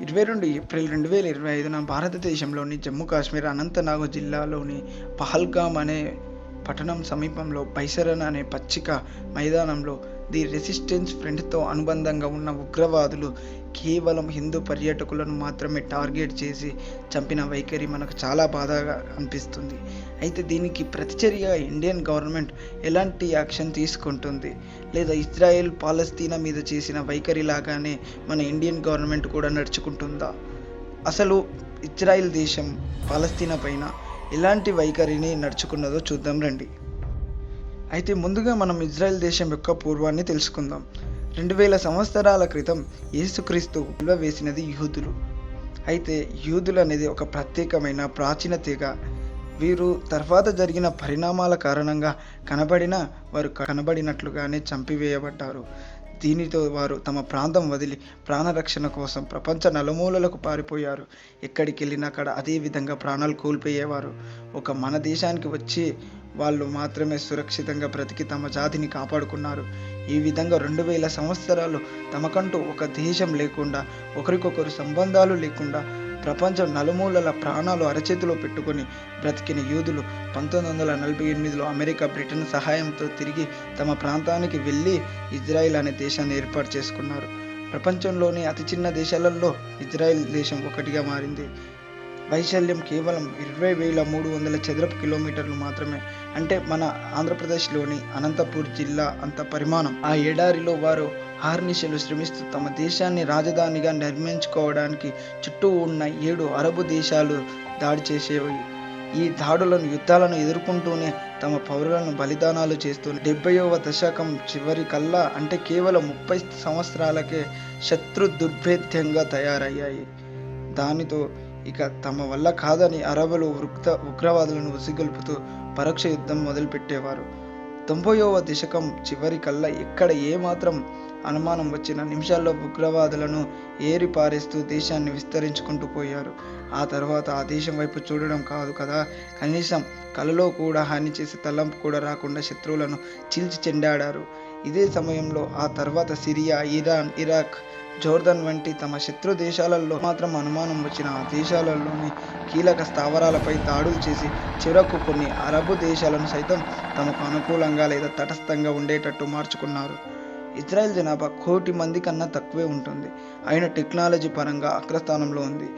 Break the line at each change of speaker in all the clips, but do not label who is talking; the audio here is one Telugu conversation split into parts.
22 ఏప్రిల్ 2025న భారతదేశంలోని జమ్మూ కాశ్మీర్ అనంతనాగ్ జిల్లాలోని పహల్గామ్ అనే పట్టణం సమీపంలో బైసరన్ అనే పచ్చిక మైదానంలో ది రెసిస్టెన్స్ ఫ్రంట్తో అనుబంధంగా ఉన్న ఉగ్రవాదులు కేవలం హిందూ పర్యాటకులను మాత్రమే టార్గెట్ చేసి చంపిన వైఖరి మనకు చాలా బాధగా అనిపిస్తుంది. అయితే దీనికి ప్రతిచర్యగా ఇండియన్ గవర్నమెంట్ ఎలాంటి యాక్షన్ తీసుకుంటుంది, లేదా ఇజ్రాయెల్ పాలస్తీనా మీద చేసిన వైఖరి లాగానే మన ఇండియన్ గవర్నమెంట్ కూడా నడుచుకుంటుందా? అసలు ఇజ్రాయెల్ దేశం పాలస్తీనా పైన ఎలాంటి వైఖరిని నడుచుకున్నదో చూద్దాం రండి. అయితే ముందుగా మనం ఇజ్రాయెల్ దేశం యొక్క పూర్వాన్ని తెలుసుకుందాం. 2000 సంవత్సరాల క్రితం యేసుక్రీస్తు వేసినది యూదులు. అయితే యూదులు అనేది ఒక ప్రత్యేకమైన ప్రాచీన తెగ. వీరు తర్వాత జరిగిన పరిణామాల కారణంగా వారు కనబడినట్లుగానే చంపివేయబడ్డారు. దీనితో వారు తమ ప్రాంతం వదిలి ప్రాణరక్షణ కోసం ప్రపంచ నలుమూలలకు పారిపోయారు. ఎక్కడికి వెళ్ళినా అక్కడ అదే విధంగా ప్రాణాలు కోల్పోయేవారు. మన దేశానికి వచ్చి వాళ్ళు మాత్రమే సురక్షితంగా బ్రతికి తమ జాతిని కాపాడుకున్నారు. ఈ విధంగా 2000 సంవత్సరాలు తమకంటూ ఒక దేశం లేకుండా, ఒకరికొకరు సంబంధాలు లేకుండా ప్రపంచం నలుమూలల ప్రాణాలు అరచేతిలో పెట్టుకొని బ్రతికిన యూదులు 1948లో అమెరికా, బ్రిటన్ సహాయంతో తిరిగి తమ ప్రాంతానికి వెళ్ళి ఇజ్రాయిల్ అనే దేశాన్ని ఏర్పాటు చేసుకున్నారు. ప్రపంచంలోని అతి చిన్న దేశాలలో ఇజ్రాయిల్ దేశం ఒకటిగా మారింది. వైశాల్యం కేవలం 20,300 చదరపు కిలోమీటర్లు మాత్రమే. అంటే మన ఆంధ్రప్రదేశ్లోని అనంతపూర్ జిల్లా అంత పరిమాణం. ఆ ఎడారిలో వారు ఆర్నిశలు శ్రమిస్తూ తమ దేశాన్ని రాజధానిగా నిర్మించుకోవడానికి చుట్టూ ఉన్న 7 అరబు దేశాలు దాడి చేసేవి. ఈ దాడులను, యుద్ధాలను ఎదుర్కొంటూనే తమ పౌరులను బలిదానాలు చేస్తూ 70వ దశకం చివరి కల్లా, అంటే కేవలం 30 సంవత్సరాలకే శత్రు దుర్భేద్యంగా తయారయ్యాయి. దానితో ఇక తమ వల్ల కాదని అరబులు ఉగ్రవాదులను ఉసిగొల్పుతూ పరోక్ష యుద్ధం మొదలుపెట్టేవారు. 90వ దశకం చివరి కల్లా ఎక్కడ ఏమాత్రం అనుమానం వచ్చిన నిమిషాల్లో ఉగ్రవాదులను ఏరి పారేస్తూ దేశాన్ని విస్తరించుకుంటూ పోయారు. ఆ తర్వాత ఆ దేశం వైపు చూడడం కాదు కదా, కనీసం కలలో కూడా హాని చేసే తలంపు కూడా రాకుండా శత్రువులను చీల్చి చెండాడారు. ఇదే సమయంలో ఆ తర్వాత సిరియా, ఇరాన్, ఇరాక్, జోర్దన్ వంటి తమ శత్రు దేశాలలో మాత్రం అనుమానం వచ్చిన ఆ దేశాలలోని కీలక స్థావరాలపై దాడులు చేసి చివరకు కొన్ని అరబు దేశాలను సైతం తమకు అనుకూలంగా లేదా తటస్థంగా ఉండేటట్టు మార్చుకున్నారు. ఇజ్రాయెల్ జనాభా 1 కోటి మంది కన్నా తక్కువే ఉంటుంది. అయిన టెక్నాలజీ పరంగా అగ్రస్థానంలో ఉంది.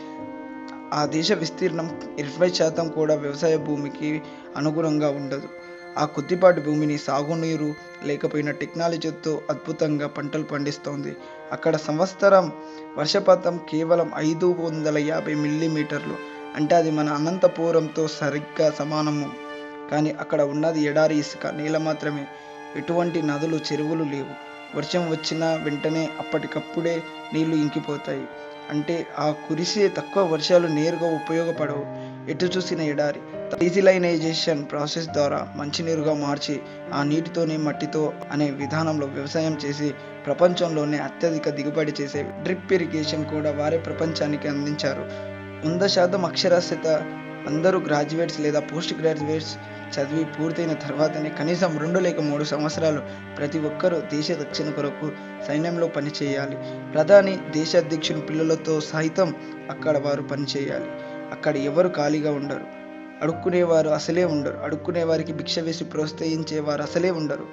ఆ దేశ విస్తీర్ణం 20% కూడా వ్యవసాయ భూమికి అనుగుణంగా ఉండదు. ఆ కొద్దిపాటి భూమిని సాగునీరు లేకపోయిన టెక్నాలజీతో అద్భుతంగా పంటలు పండిస్తోంది. అక్కడ సంవత్సరం వర్షపాతం కేవలం 550 మిల్లీమీటర్లు. అంటే అది మన అనంతపురంతో సరిగ్గా సమానము. కానీ అక్కడ ఉన్నది ఎడారి ఇసుక నేల మాత్రమే. ఎటువంటి నదులు, చెరువులు లేవు. వర్షం వచ్చిన వెంటనే అప్పటికప్పుడే నీళ్లు ఇంకిపోతాయి. అంటే ఆ కురిసే తక్కువ వర్షాలు నేరుగా ఉపయోగపడవు. ఎటు చూసిన ఎడారి. డిజిలైనైజేషన్ ప్రాసెస్ ద్వారా మంచినీరుగా మార్చి ఆ నీటితోనే మట్టితో అనే విధానంలో వ్యవసాయం చేసి ప్రపంచంలోనే అత్యధిక దిగుబడి చేసే డ్రిప్ ఇరిగేషన్ కూడా వారే ప్రపంచానికి అందించారు. 100% అక్షరాస్యత. అందరూ గ్రాడ్యుయేట్స్ లేదా పోస్ట్ గ్రాడ్యుయేట్స్ చదివి పూర్తయిన తర్వాతనే కనీసం 2 లేక 3 సంవత్సరాలు ప్రతి ఒక్కరూ దేశ రక్షణ కొరకు సైన్యంలో పనిచేయాలి. ప్రధాని, దేశాధ్యక్షుని పిల్లలతో సైతం అక్కడ వారు పనిచేయాలి. అక్కడ ఎవరు ఖాళీగా ఉండరు. అడుక్కునేవారు అసలే ఉండరు. అడుక్కునే వారికి భిక్ష వేసి ప్రోత్సహించేవారు అసలే ఉండరు.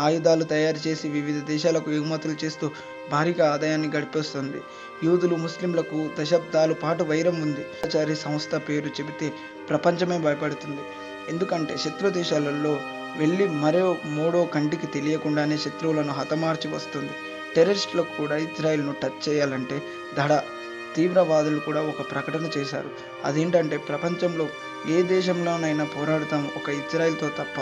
ఆయుధాలు తయారు చేసి వివిధ దేశాలకు ఎగుమతులు చేస్తూ భారీగా ఆదాయాన్ని గడిపేస్తుంది. యూదులు, ముస్లింలకు దశాబ్దాల పాటు వైరం ఉంది. ఆచారి సంస్థ పేరు చెబితే ప్రపంచమే భయపడుతుంది. ఎందుకంటే శత్రు దేశాలలో వెళ్ళి మరో మూడో కంటికి తెలియకుండానే శత్రువులను హతమార్చి వస్తుంది. టెర్రరిస్టులకు కూడా ఇజ్రాయెల్ను టచ్ చేయాలంటే తీవ్రవాదులు కూడా ఒక ప్రకటన చేశారు. అదేంటంటే ప్రపంచంలో ఏ దేశంలోనైనా పోరాడతాం ఒక ఇజ్రాయెల్తో తప్ప.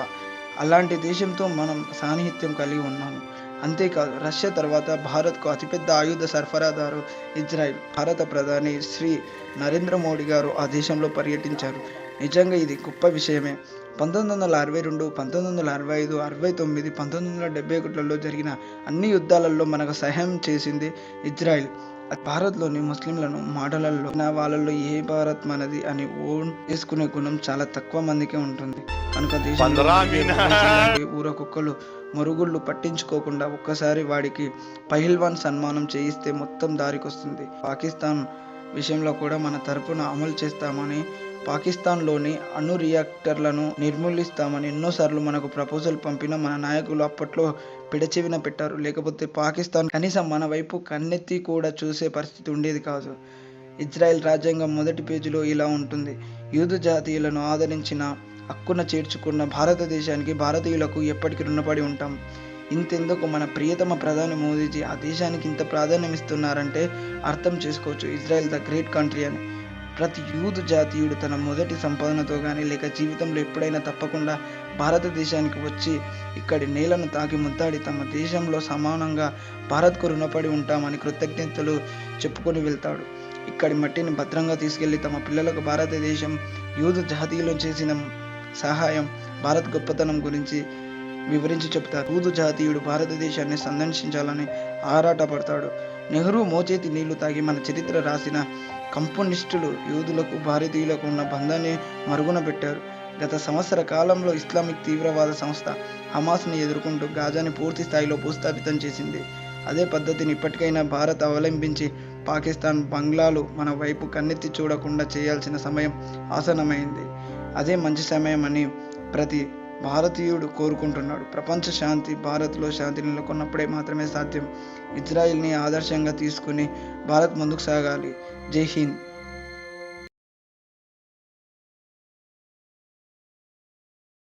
అలాంటి దేశంతో మనం సాన్నిహిత్యం కలిగి ఉన్నాము. అంతేకాదు, రష్యా తర్వాత భారత్కు అతిపెద్ద ఆయుధ సరఫరాదారు ఇజ్రాయెల్. భారత ప్రధాని శ్రీ నరేంద్ర మోడీ గారు ఆ దేశంలో పర్యటించారు. నిజంగా ఇది గొప్ప విషయమే. 1962, 1965, 69, 1971లలో జరిగిన అన్ని యుద్ధాలలో మనకు సహాయం చేసింది ఇజ్రాయెల్. భారత్లోని ముస్లింలను మాటలలో వాళ్ళలో ఏ భారత్ మనది అని ఓన్ చేసుకునే గుణం చాలా తక్కువ మందికే ఉంటుంది. కనుక దేశంలో ఊరకుక్కలు మరుగుళ్ళు పట్టించుకోకుండా ఒక్కసారి వాడికి పహిల్వాన్ సన్మానం చేయిస్తే మొత్తం దారికొస్తుంది. పాకిస్తాన్ విషయంలో కూడా మన తరపున అమలు చేస్తామని, పాకిస్తాన్లోని అణు రియాక్టర్లను నిర్మూలిస్తామని ఎన్నోసార్లు మనకు ప్రపోజల్ పంపిన మన నాయకులు అప్పట్లో పెడచెవిన పెట్టారు. లేకపోతే పాకిస్తాన్ కనీసం మన వైపు కన్నెత్తి కూడా చూసే పరిస్థితి ఉండేది కాదు. ఇజ్రాయెల్ రాజ్యాంగం మొదటి పేజీలో ఇలా ఉంటుంది: యూదు జాతీయులను ఆదరించిన, హక్కున చేర్చుకున్న భారతదేశానికి, భారతీయులకు ఎప్పటికీ రుణపడి ఉంటాం. ఇంతెందుకు, మన ప్రియతమ ప్రధాని మోదీజీ ఆ దేశానికి ఇంత ప్రాధాన్యం ఇస్తున్నారంటే అర్థం చేసుకోవచ్చు, ఇజ్రాయెల్ ద గ్రేట్ కంట్రీ అని. ప్రతి యూదు జాతీయుడు తన మొదటి సంపాదనతో కానీ లేక జీవితంలో ఎప్పుడైనా తప్పకుండా భారతదేశానికి వచ్చి ఇక్కడి నేలను తాకి ముద్దాడి తమ దేశంలో సమానంగా భారత్కు రుణపడి ఉంటామని కృతజ్ఞతలు చెప్పుకొని వెళ్తాడు. ఇక్కడి మట్టిని భద్రంగా తీసుకెళ్లి తమ పిల్లలకు భారతదేశం, యూదు జాతీయులు చేసిన సహాయం, భారత్ గొప్పతనం గురించి వివరించి చెప్తారు. యూదు జాతీయుడు భారతదేశాన్ని సందర్శించాలని ఆరాటపడతాడు. నెహ్రూ మోచేతి నీళ్లు తాగి మన చరిత్ర రాసిన కమ్యూనిస్టులు యూదులకు భారతీయులకు ఉన్న బంధాన్ని మరుగున పెట్టారు. గత సంవత్సర కాలంలో ఇస్లామిక్ తీవ్రవాద సంస్థ హమాస్ని ఎదుర్కొంటూ గాజాని పూర్తి స్థాయిలో భూస్థాపితం చేసింది. అదే పద్ధతిని ఇప్పటికైనా భారత్ అవలంబించి పాకిస్తాన్, బంగ్లాలు మన వైపు కన్నెత్తి చూడకుండా చేయాల్సిన సమయం ఆసన్నమైంది. అదే మంచి సమయం అని ప్రతి భారతీయుడు కోరుకుంటున్నాడు. ప్రపంచ శాంతి, భారత్లో శాంతి నెలకొన్నప్పుడే మాత్రమే సాధ్యం. ఇజ్రాయిల్ని ఆదర్శంగా తీసుకుని భారత్ ముందుకు సాగాలి. జై హింద్.